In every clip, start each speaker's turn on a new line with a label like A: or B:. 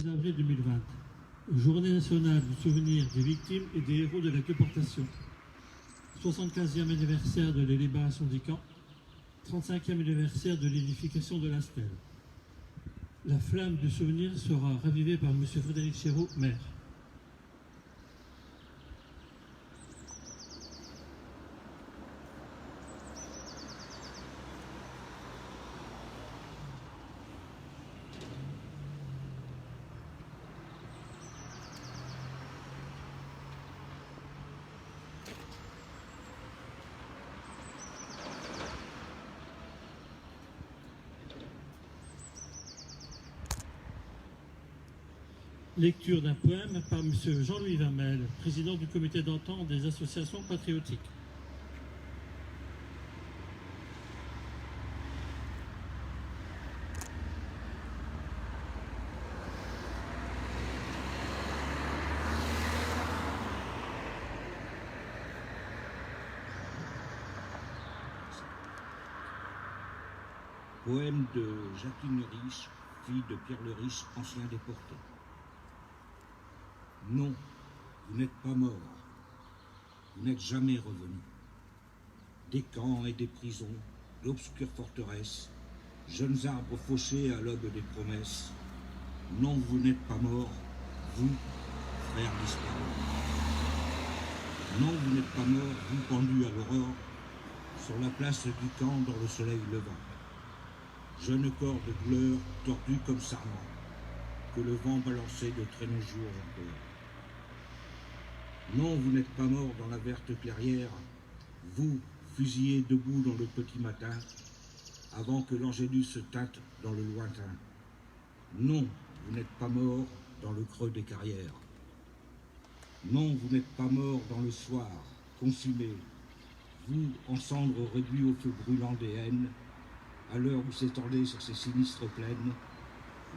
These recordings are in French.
A: 16 avril 2020, Journée nationale du souvenir des victimes et des héros de la déportation. 75e anniversaire de la libération du camp, 35e anniversaire de l'édification de la stèle. La flamme du souvenir sera ravivée par M. Frédéric Chéreau, maire. Lecture d'un poème par M. Jean-Louis Vermel, président du comité d'entente des associations patriotiques.
B: Poème de Jacqueline Le Riche, fille de Pierre Le Riche, ancien déporté. Non, vous n'êtes pas mort, vous n'êtes jamais revenu. Des camps et des prisons, d'obscures forteresses, jeunes arbres fauchés à l'aube des promesses. Non, vous n'êtes pas mort, vous, frères disparus. Non, vous n'êtes pas mort, vous pendus à l'aurore, sur la place du camp dans le soleil levant. Jeune corps de douleur, tordu comme sarment, que le vent balançait de très longs jours encore. Non, vous n'êtes pas mort dans la verte clairière, vous, fusillés debout dans le petit matin, avant que l'angélus se teinte dans le lointain. Non, vous n'êtes pas mort dans le creux des carrières. Non, vous n'êtes pas mort dans le soir, consumé, vous, en cendres réduits au feu brûlant des haines, à l'heure où s'étendait sur ces sinistres plaines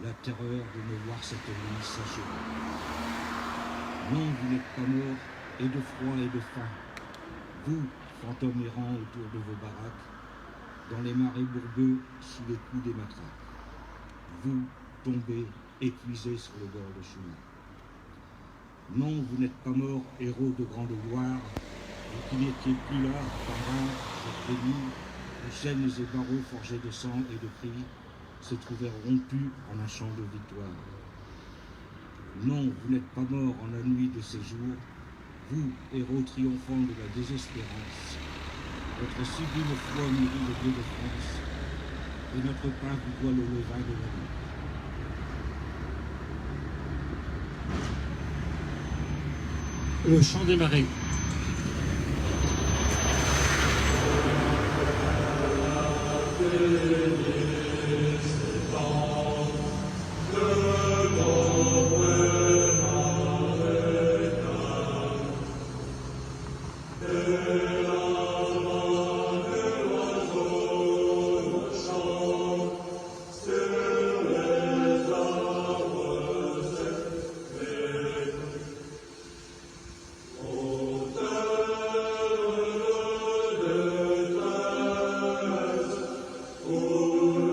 B: la terreur de ne voir cette nuit s'achever. Non, vous n'êtes pas mort, et de froid et de faim. Vous, fantômes errants autour de vos baraques, dans les marais bourbeux, sous les coups des matraques. Vous, tombés, épuisés sur le bord de chemin. Non, vous n'êtes pas mort, héros de grande gloire, vous qui n'étiez plus là, pendant cette nuit, où chaînes et barreaux forgés de sang et de cris se trouvèrent rompus en un chant de victoire. Non, vous n'êtes pas mort en la nuit de ces jours, vous, héros triomphants de la désespérance. Votre sublime foi mûrit le bleu de France, et notre pain vous voit le levain de la nuit.
A: Le chant des marais.
C: Oh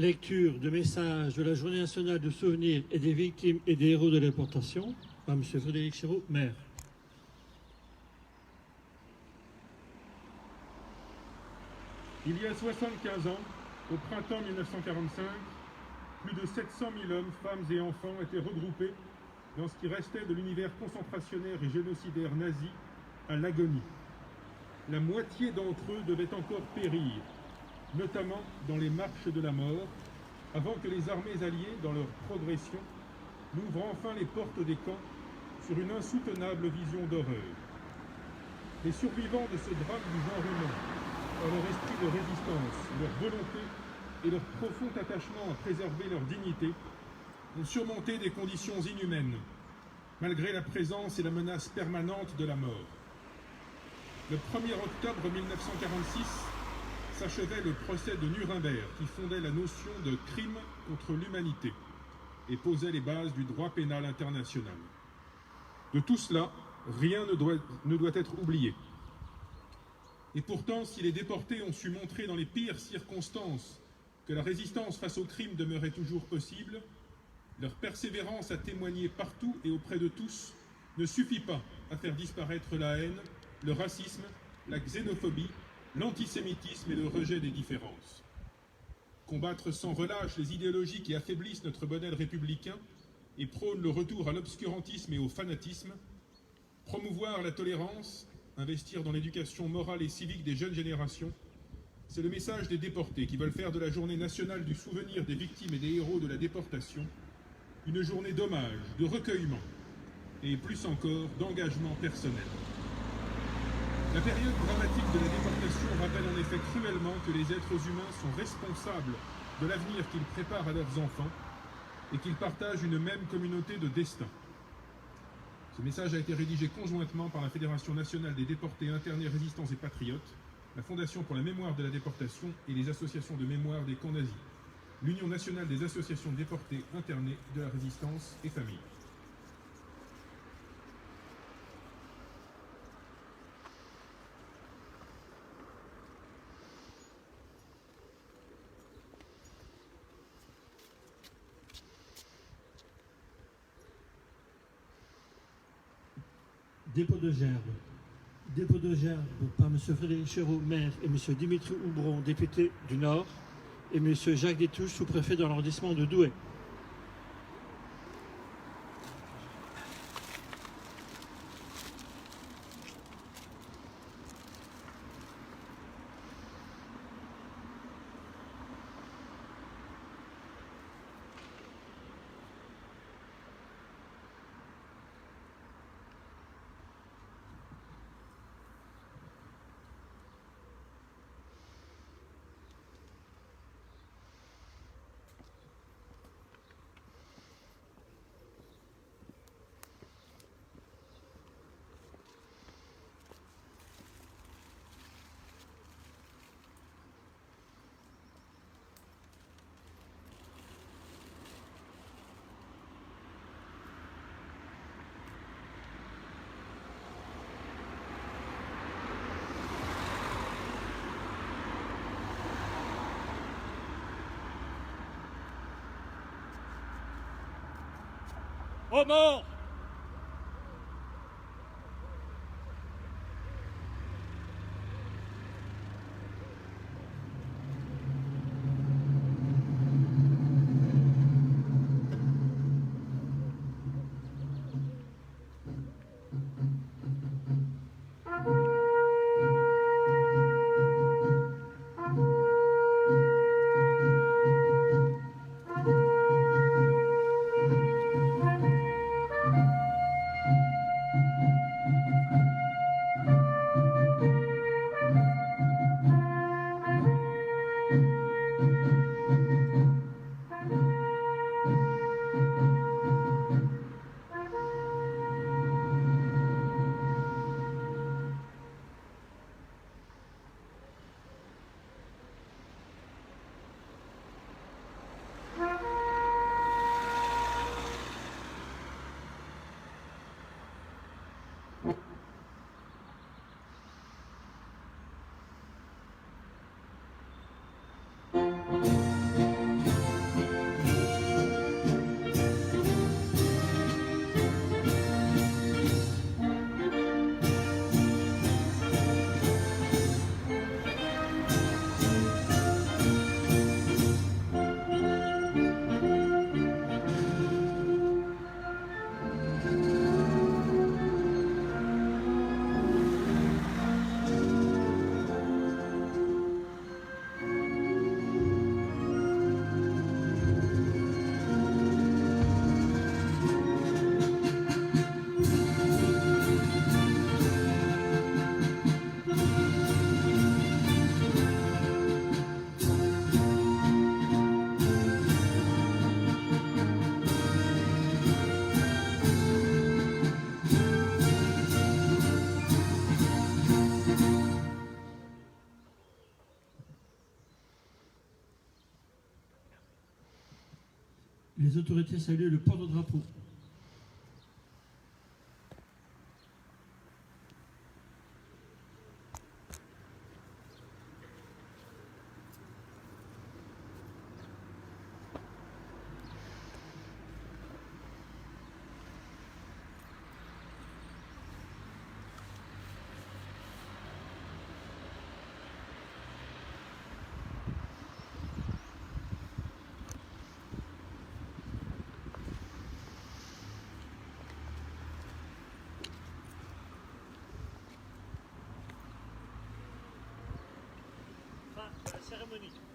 A: lecture de message de la Journée nationale du souvenir et des victimes et des héros de la déportation par M. Frédéric Chéreau, maire.
C: Il y a 75 ans, au printemps 1945, plus de 700 000 hommes, femmes et enfants étaient regroupés dans ce qui restait de l'univers concentrationnaire et génocidaire nazi à l'agonie. La moitié d'entre eux devaient encore périr, notamment dans les marches de la mort, avant que les armées alliées, dans leur progression, n'ouvrent enfin les portes des camps sur une insoutenable vision d'horreur. Les survivants de ce drame du genre humain, par leur esprit de résistance, leur volonté et leur profond attachement à préserver leur dignité, ont surmonté des conditions inhumaines, malgré la présence et la menace permanente de la mort. Le 1er octobre 1946 s'achevait le procès de Nuremberg qui fondait la notion de crime contre l'humanité et posait les bases du droit pénal international. De tout cela, rien ne doit être oublié. Et pourtant, si les déportés ont su montrer dans les pires circonstances que la résistance face au crime demeurait toujours possible, leur persévérance à témoigner partout et auprès de tous ne suffit pas à faire disparaître la haine, le racisme, la xénophobie, l'antisémitisme et le rejet des différences. Combattre sans relâche les idéologies qui affaiblissent notre modèle républicain et prônent le retour à l'obscurantisme et au fanatisme, promouvoir la tolérance, investir dans l'éducation morale et civique des jeunes générations, c'est le message des déportés qui veulent faire de la journée nationale du souvenir des victimes et des héros de la déportation une journée d'hommage, de recueillement et plus encore d'engagement personnel. La période dramatique de la déportation rappelle en effet cruellement que les êtres humains sont responsables de l'avenir qu'ils préparent à leurs enfants et qu'ils partagent une même communauté de destin. Ce message a été rédigé conjointement par la Fédération nationale des déportés internés, résistants et patriotes, la Fondation pour la mémoire de la déportation et les associations de mémoire des camps nazis, l'Union nationale des associations de déportés internés de la résistance et familles.
A: Dépôt de gerbes. Dépôt de gerbes par M. Frédéric Chéreau, maire, et M. Dimitri Houbron, député du Nord, et M. Jacques Détouche, sous-préfet dans l'arrondissement de Douai.
D: Aux morts!
A: Les autorités saluent le porte-drapeau. Fin de la cérémonie.